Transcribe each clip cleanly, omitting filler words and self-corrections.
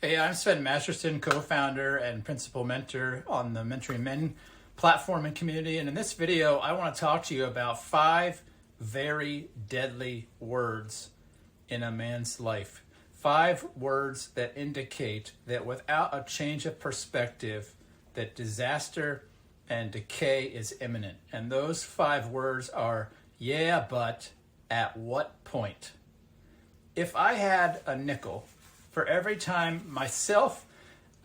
Hey, I'm Sven Masterson, co-founder and principal mentor on the Mentoring Men platform and community. And in this video, I want to talk to you about 5 very deadly words in a man's life. 5 words that indicate that without a change of perspective, that disaster and decay is imminent. And those 5 words are, yeah, but at what point? If I had a nickel for every time myself,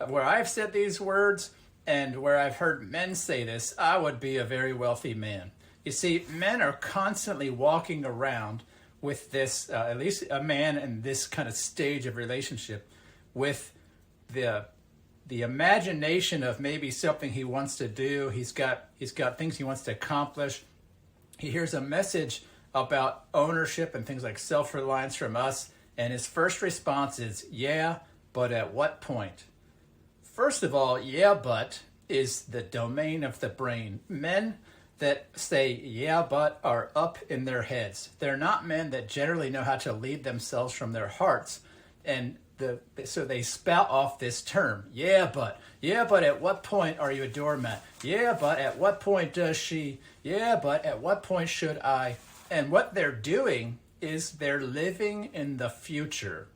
where I've said these words and where I've heard men say this, I would be a very wealthy man. You see, men are constantly walking around with this, at least a man in this kind of stage of relationship, with the imagination of maybe something he wants to do. He's got things he wants to accomplish. He hears a message about ownership and things like self-reliance from us. And his first response is, yeah, but at what point? First of all, yeah, but is the domain of the brain. Men that say, yeah, but are up in their heads. They're not men that generally know how to lead themselves from their hearts. And so they spout off this term, yeah, but at what point are you a doormat? Yeah, but at what point does she? Yeah, but at what point should I? And what they're doing is they're living in the future.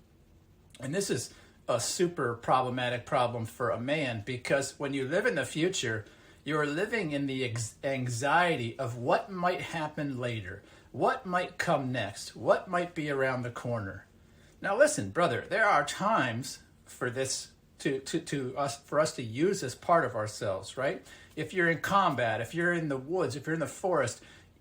And this is a super problematic problem for a man, because when you live in the future, you're living in the anxiety of what might happen later, what might come next, what might be around the corner. Now listen, brother, there are times for this for us to use as part of ourselves, right? If you're in combat, if you're in the woods, if you're in the forest,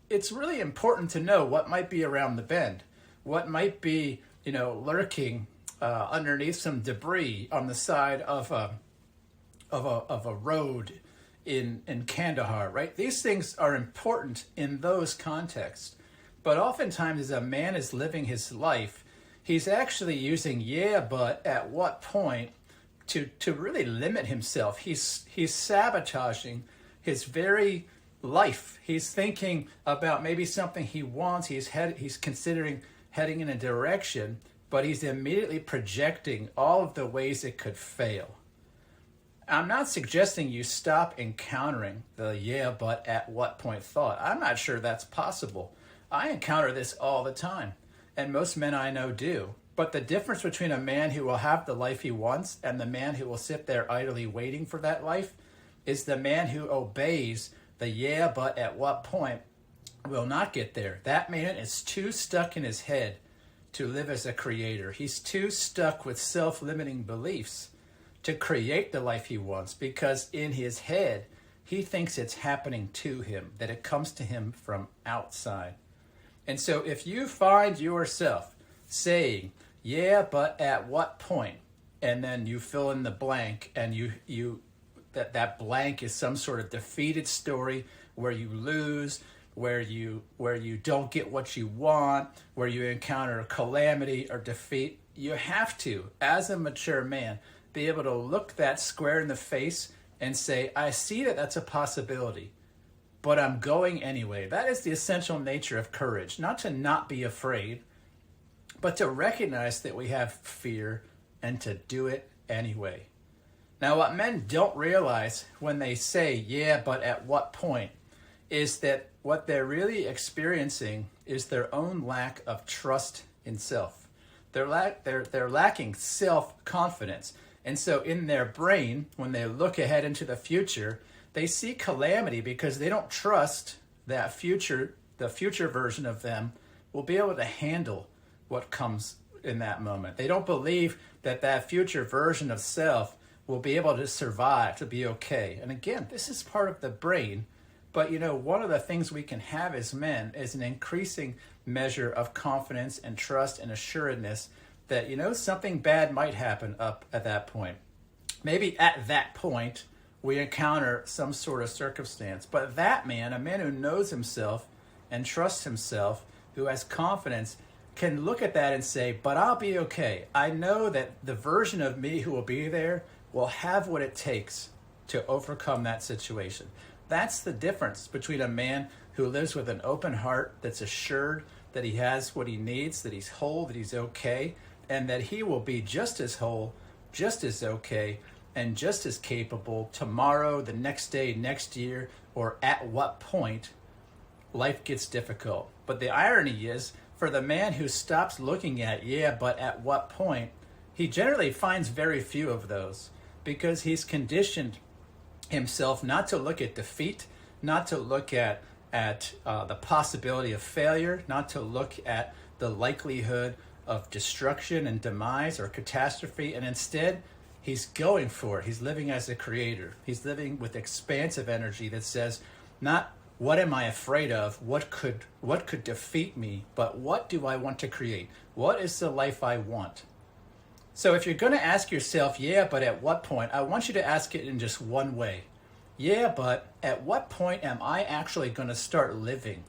it's really important to know what might be around the bend, what might be, lurking underneath some debris on the side of a road in Kandahar, right? These things are important in those contexts. But oftentimes, as a man is living his life, he's actually using yeah, but at what point to really limit himself. He's sabotaging his very life. He's thinking about maybe something he wants. He's considering heading in a direction, but he's immediately projecting all of the ways it could fail. I'm not suggesting you stop encountering the yeah, but at what point thought. I'm not sure that's possible. I encounter this all the time, and most men I know do. But the difference between a man who will have the life he wants and the man who will sit there idly waiting for that life is the man who obeys the yeah, but at what point will not get there. That man is too stuck in his head to live as a creator. He's too stuck with self-limiting beliefs to create the life he wants, because in his head, he thinks it's happening to him, that it comes to him from outside. And so if you find yourself saying, yeah, but at what point? And then you fill in the blank, and that blank is some sort of defeated story where you lose, where you don't get what you want, where you encounter calamity or defeat. You have to, as a mature man, be able to look that square in the face and say, I see that that's a possibility, but I'm going anyway. That is the essential nature of courage, not to not be afraid, but to recognize that we have fear and to do it anyway. Now, what men don't realize when they say, yeah, but at what point, is that what they're really experiencing is their own lack of trust in self. They're lacking self-confidence. And so in their brain, when they look ahead into the future, they see calamity because they don't trust that the future version of them will be able to handle what comes in that moment. They don't believe that future version of self will be able to survive, to be okay. And again, this is part of the brain. But one of the things we can have as men is an increasing measure of confidence and trust and assuredness that, something bad might happen up at that point. Maybe at that point, we encounter some sort of circumstance. But that man, a man who knows himself and trusts himself, who has confidence, can look at that and say, but I'll be okay. I know that the version of me who will be there will have what it takes to overcome that situation. That's the difference between a man who lives with an open heart, that's assured that he has what he needs, that he's whole, that he's okay, and that he will be just as whole just as okay and just as capable tomorrow, the next day, next year, or at what point life gets difficult. But the irony is, for the man who stops looking at, yeah, but at what point, he generally finds very few of those, because he's conditioned himself not to look at defeat, not to look at the possibility of failure, not to look at the likelihood of destruction and demise or catastrophe, and instead he's going for it. He's living as a creator. He's living with expansive energy that says, not what am I afraid of, what could defeat me, but what do I want to create? What is the life I want? So if you're going to ask yourself, yeah, but at what point, I want you to ask it in just one way. Yeah, but at what point am I actually going to start living?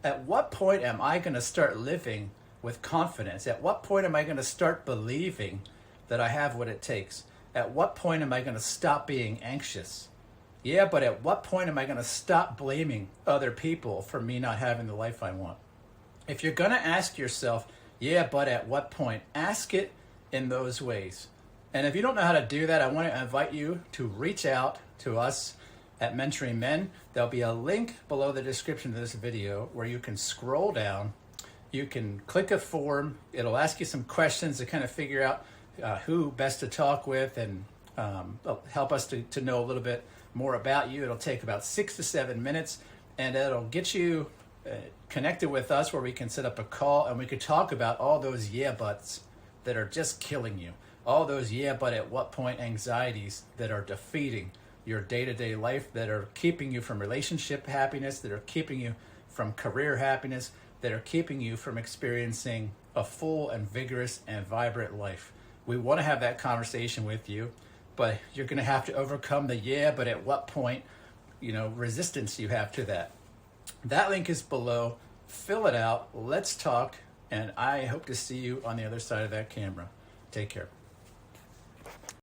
At what point am I going to start living with confidence? At what point am I going to start believing that I have what it takes? At what point am I going to stop being anxious? Yeah, but at what point am I going to stop blaming other people for me not having the life I want? If you're going to ask yourself, yeah, but at what point, ask it in those ways. And if you don't know how to do that, I want to invite you to reach out to us at Mentoring Men. There'll be a link below the description of this video where you can scroll down. You can click a form. It'll ask you some questions to kind of figure out who best to talk with, and help us to know a little bit more about you. It'll take about 6 to 7 minutes, and it'll get you connected with us where we can set up a call and we could talk about all those yeah buts that are just killing you. All those yeah but at what point anxieties that are defeating your day-to-day life, that are keeping you from relationship happiness, that are keeping you from career happiness, that are keeping you from experiencing a full and vigorous and vibrant life. We want to have that conversation with you, but you're going to have to overcome the yeah, but at what point, resistance you have to that. That link is below. Fill it out. Let's talk. And I hope to see you on the other side of that camera. Take care.